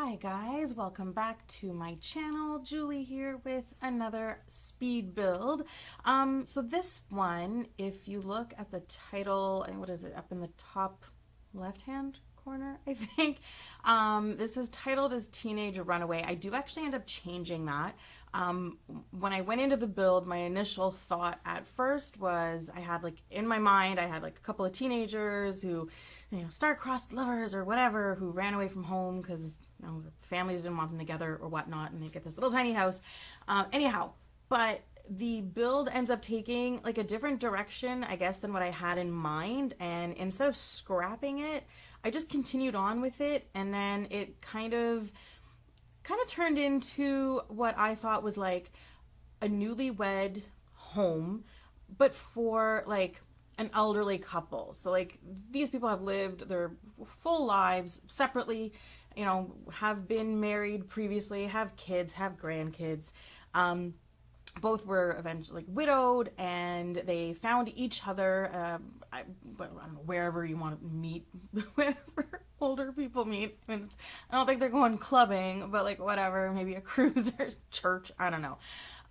Hi guys, welcome back to my channel. Julie here with another speed build. So this one, if you look at the title, and what is it, up in the top left-hand corner, I think, this is titled as Teenage Runaway. I do actually end up changing that. When I went into the build, my initial thought at first was I had in my mind, I had a couple of teenagers who, star-crossed lovers or whatever, who ran away from home because their families didn't want them together or whatnot, and they get this little tiny house. Anyhow, but the build ends up taking a different direction, I guess, than what I had in mind. And instead of scrapping it, I just continued on with it, and then it kind of turned into what I thought was a newlywed home, but for an elderly couple. So these people have lived their full lives separately, have been married previously, have kids, have grandkids. Both were eventually widowed, and they found each other, I don't know, wherever you want to meet, wherever older people meet. I don't think they're going clubbing, but whatever, maybe a cruise or church, I don't know.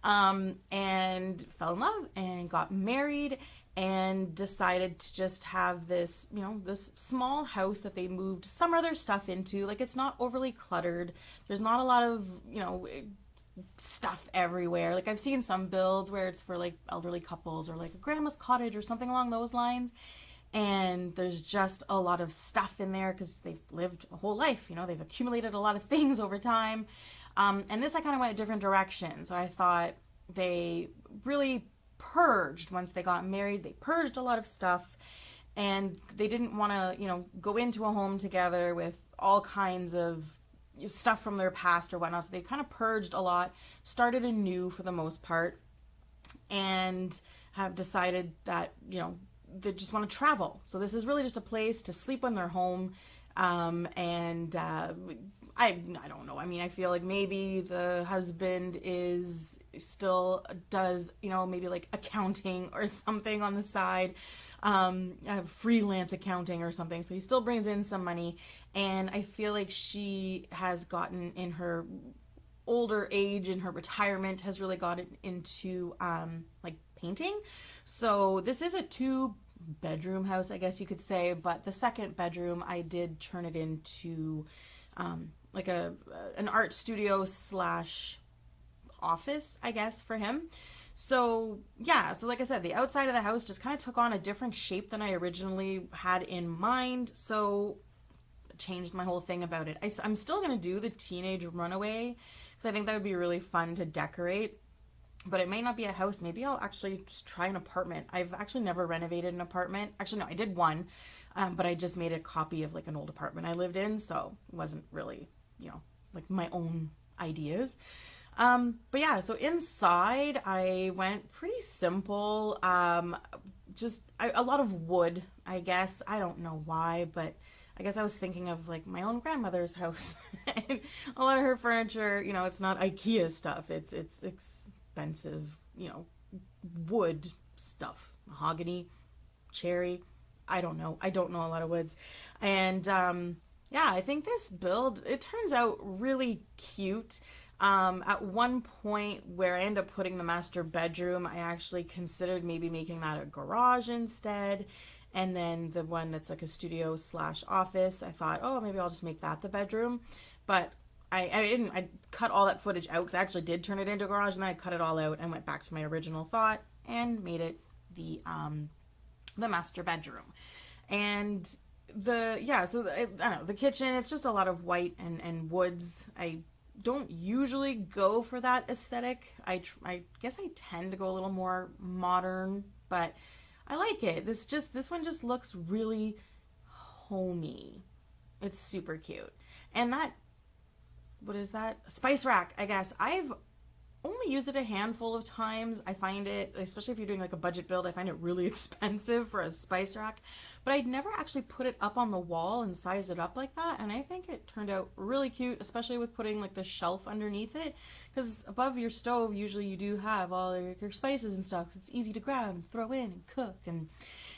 And fell in love and got married and decided to just have this, this small house that they moved some of their stuff into. It's not overly cluttered. There's not a lot of, stuff everywhere. I've seen some builds where it's for elderly couples or a grandma's cottage or something along those lines, and there's just a lot of stuff in there because they've lived a whole life. They've accumulated a lot of things over time. And this, I kind of went a different direction. So I thought they really purged once they got married. They purged a lot of stuff, and they didn't want to, go into a home together with all kinds of stuff from their past or whatnot. So they kind of purged a lot, started anew for the most part, and have decided that, they just want to travel. So this is really just a place to sleep when they're home. I don't know. I feel maybe the husband does, maybe accounting or something on the side, freelance accounting or something. So he still brings in some money. And I feel she has gotten, in her older age, in her retirement, has really gotten into, painting. So this is a 2-bedroom house, I guess you could say. But the second bedroom, I did turn it into, an art studio / office, I guess, for him. So yeah, so like I said, the outside of the house just kind of took on a different shape than I originally had in mind. So I changed my whole thing about it. I'm still going to do the teenage runaway because I think that would be really fun to decorate. But it may not be a house. Maybe I'll actually just try an apartment. I've actually never renovated an apartment. Actually, no, I did one, but I just made a copy of an old apartment I lived in, so it wasn't really, my own ideas. But yeah, so inside I went pretty simple. A lot of wood, I guess. I don't know why, but I guess I was thinking of my own grandmother's house. And a lot of her furniture, it's not IKEA stuff. It's expensive, wood stuff, mahogany, cherry. I don't know a lot of woods. And yeah, I think this build, it turns out really cute. At one point where I ended up putting the master bedroom, I actually considered maybe making that a garage instead. And then the one that's a studio / office, I thought, oh, maybe I'll just make that the bedroom. But I cut all that footage out because I actually did turn it into a garage, and then I cut it all out and went back to my original thought and made it the master bedroom. And I don't know, the kitchen, it's just a lot of white and woods. I don't usually go for that aesthetic. I guess I tend to go a little more modern, but I like it. This one just looks really homey. It's super cute. And what is that? A spice rack, I guess. I've only used it a handful of times. I find it, especially if you're doing a budget build, I find it really expensive for a spice rack. But I'd never actually put it up on the wall and size it up like that. And I think it turned out really cute, especially with putting the shelf underneath it. Because above your stove, usually you do have all your spices and stuff. It's easy to grab and throw in and cook.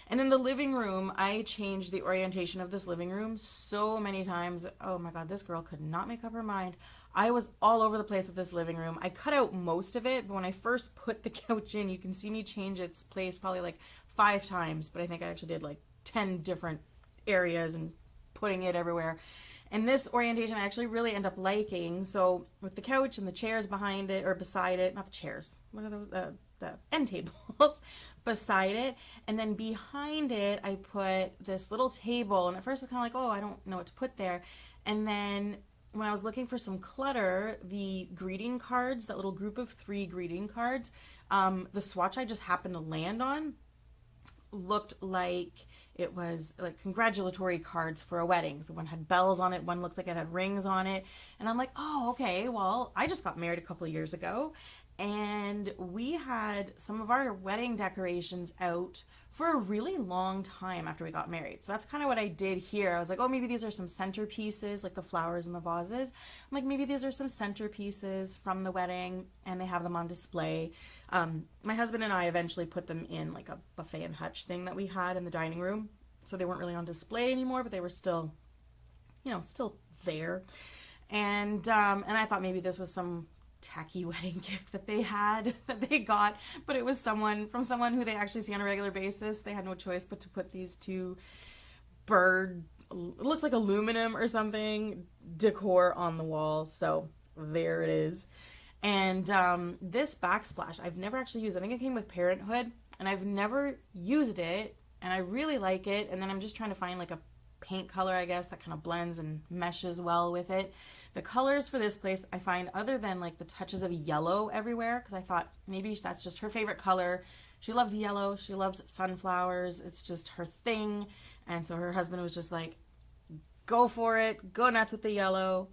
And then the living room, I changed the orientation of this living room so many times. Oh my God, this girl could not make up her mind. I was all over the place with this living room. I cut out most of it, but when I first put the couch in, you can see me change its place probably like 5 times, but I think I actually did like 10 different areas and putting it everywhere. And this orientation I actually really end up liking. So with the couch and the chairs behind it or beside it, not the chairs, what are those? The end tables beside it, and then behind it I put this little table, and at first it's kind of like, oh, I don't know what to put there. And then when I was looking for some clutter, the greeting cards, that little group of 3 greeting cards, the swatch I just happened to land on looked like it was like congratulatory cards for a wedding. So one had bells on it, one looks like it had rings on it. And I'm like, oh, okay, well, I just got married a couple of years ago, and we had some of our wedding decorations out for a really long time after we got married. So that's kind of what I did here. I was like, oh, maybe these are some centerpieces, like the flowers and the vases. I'm like, maybe these are some centerpieces from the wedding, and they have them on display. My husband and I eventually put them in like a buffet and hutch thing that we had in the dining room. So they weren't really on display anymore, but they were still, still there. And I thought maybe this was some tacky wedding gift that they got, but it was someone who they actually see on a regular basis. They had no choice but to put these 2 bird, it looks like aluminum or something, decor on the wall. So there it is. And this backsplash I've never actually used. I think it came with Parenthood, and I've never used it, and I really like it. And then I'm just trying to find like a paint color, I guess, that kind of blends and meshes well with it. The colors for this place, I find, other than like the touches of yellow everywhere, because I thought maybe that's just her favorite color. She loves yellow. She loves sunflowers. It's just her thing. And so her husband was just like, go for it. Go nuts with the yellow.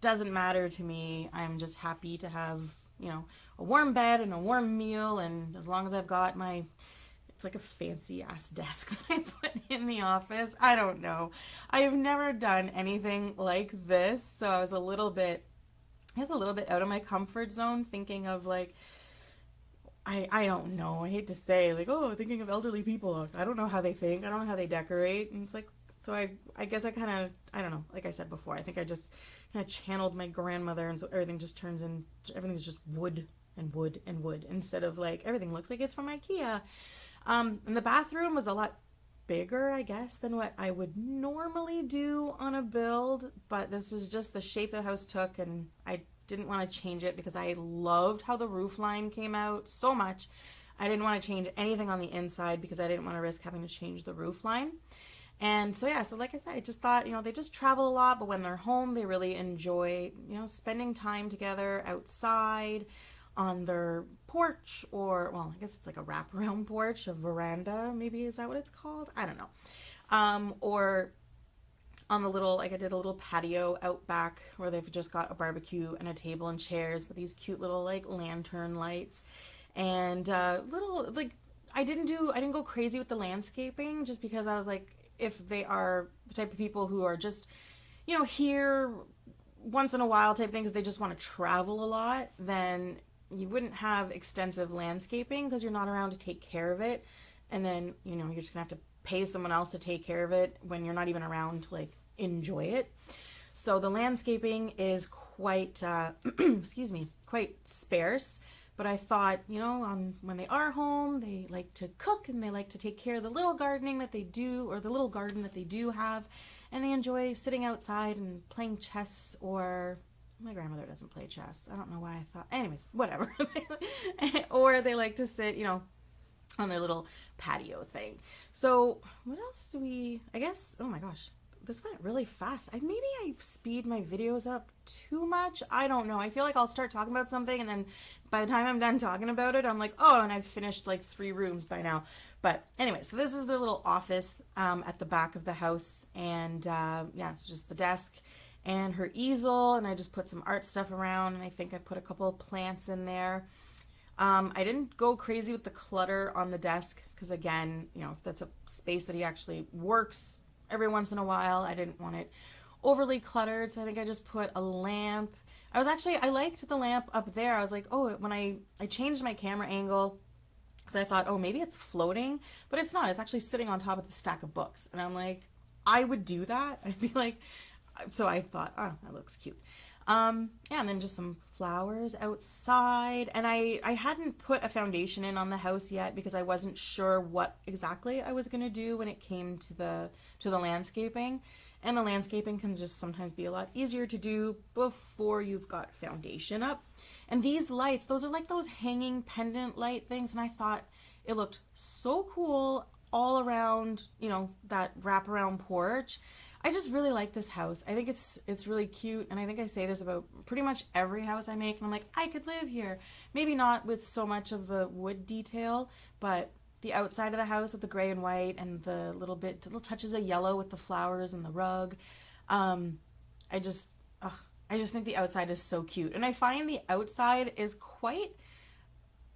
Doesn't matter to me. I'm just happy to have, a warm bed and a warm meal. And as long as I've got it's like a fancy ass desk that I put in the office. I don't know. I have never done anything like this, so I was a little bit out of my comfort zone, thinking of like, I don't know. I hate to say like, oh, thinking of elderly people. I don't know how they think. I don't know how they decorate. And it's like, so I guess I kind of, I don't know. Like I said before, I think I just kind of channeled my grandmother, and so everything's just wood and wood and wood, instead of like everything looks like it's from IKEA. And the bathroom was a lot bigger, I guess, than what I would normally do on a build, but this is just the shape the house took, and I didn't want to change it because I loved how the roof line came out so much. I didn't want to change anything on the inside because I didn't want to risk having to change the roof line. And so yeah, so like I said, I just thought, they just travel a lot, but when they're home, they really enjoy, spending time together outside on their porch, or, well, I guess it's like a wraparound porch, a veranda, maybe, is that what it's called? I don't know. Or on the little, like I did a little patio out back where they've just got a barbecue and a table and chairs with these cute little like lantern lights, and little, like, I didn't go crazy with the landscaping, just because I was like, if they are the type of people who are just, here once in a while type thing, because they just want to travel a lot, then you wouldn't have extensive landscaping because you're not around to take care of it. And then, you're just gonna have to pay someone else to take care of it when you're not even around to like enjoy it. So the landscaping is quite, quite sparse. But I thought, when they are home, they like to cook and they like to take care of the little gardening that they do, or the little garden that they do have. And they enjoy sitting outside and playing chess, or my grandmother doesn't play chess. I don't know why I thought. Anyways, whatever. Or they like to sit, on their little patio thing. So what else do we, I guess, oh my gosh, this went really fast. Maybe I speed my videos up too much. I don't know. I feel like I'll start talking about something, and then by the time I'm done talking about it, I'm like, oh, and I've finished like 3 rooms by now. But anyway, so this is their little office at the back of the house. And yeah, it's just the desk and her easel, and I just put some art stuff around, and I think I put a couple of plants in there. I didn't go crazy with the clutter on the desk because, again, if that's a space that he actually works every once in a while, I didn't want it overly cluttered. So I think I just put a lamp. I liked the lamp up there. I was like, oh, when I changed my camera angle, because I thought, oh, maybe it's floating, but it's not. It's actually sitting on top of the stack of books. And I'm like, I would do that. I'd be like, so I thought, oh, that looks cute. Yeah, and then just some flowers outside. And I hadn't put a foundation in on the house yet because I wasn't sure what exactly I was going to do when it came to the landscaping. And the landscaping can just sometimes be a lot easier to do before you've got foundation up. And these lights, those are like those hanging pendant light things. And I thought it looked so cool all around, that wraparound porch. I just really like this house. I think it's really cute, and I think I say this about pretty much every house I make, and I'm like, I could live here. Maybe not with so much of the wood detail, but the outside of the house with the gray and white and the little touches of yellow with the flowers and the rug. I just think the outside is so cute, and I find the outside is quite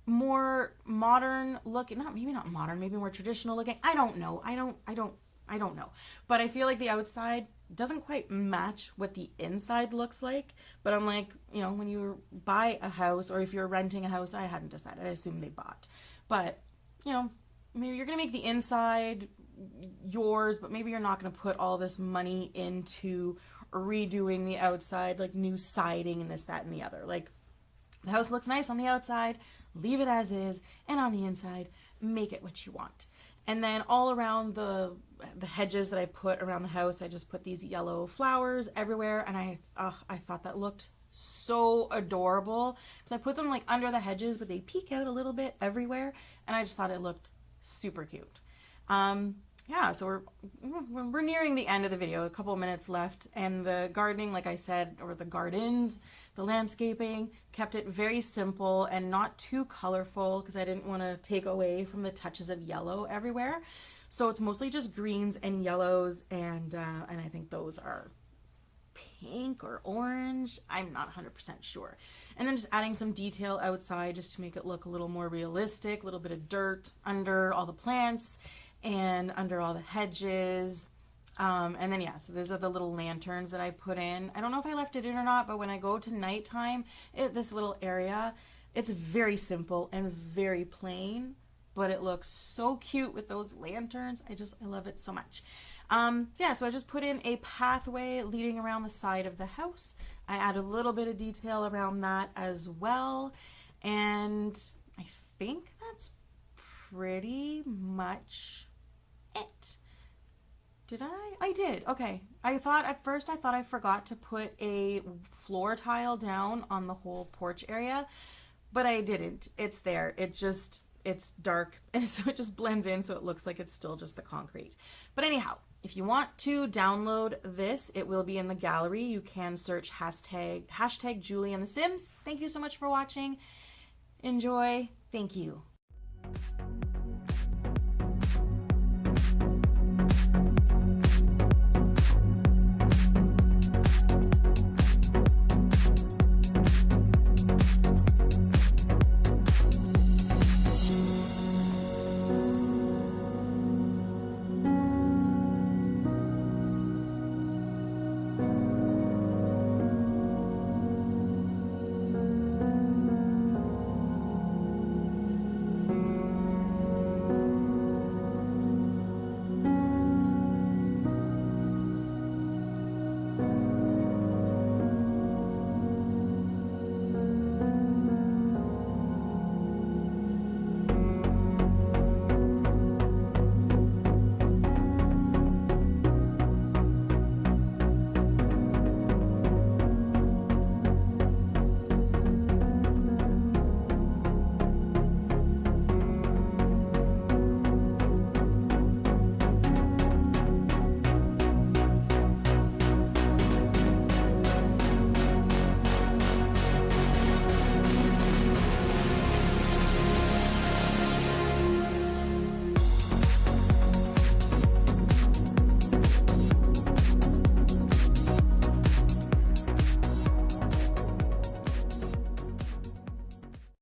more modern looking. Maybe not modern, maybe more traditional looking. I don't know. I don't know. But I feel like the outside doesn't quite match what the inside looks like. But I'm like, when you buy a house, or if you're renting a house, I hadn't decided. I assume they bought. But, maybe you're going to make the inside yours, but maybe you're not going to put all this money into redoing the outside, like new siding and this, that, and the other. Like, the house looks nice on the outside, leave it as is, and on the inside, make it what you want. And then all around the hedges that I put around the house, I just put these yellow flowers everywhere, and I thought that looked so adorable because I put them like under the hedges, but they peek out a little bit everywhere, and I just thought it looked super cute. Yeah, so we're nearing the end of the video, a couple minutes left, and the gardening, like I said, or the gardens, the landscaping, kept it very simple and not too colorful because I didn't want to take away from the touches of yellow everywhere. So it's mostly just greens and yellows, and I think those are pink or orange. I'm not 100% sure. And then just adding some detail outside just to make it look a little more realistic, a little bit of dirt under all the plants and under all the hedges. And then, yeah, so these are the little lanterns that I put in. I don't know if I left it in or not, but when I go to nighttime, this little area, it's very simple and very plain, but it looks so cute with those lanterns. I love it so much. So I just put in a pathway leading around the side of the house. I add a little bit of detail around that as well. And I think that's pretty much it. Did I? I did. Okay. At first I thought I forgot to put a floor tile down on the whole porch area, but I didn't. It's there. It's dark, and so it just blends in, so it looks like it's still just the concrete. But anyhow, if you want to download this, it will be in the gallery. You can search hashtag Julie and the Sims. Thank you so much for watching. Enjoy. Thank you.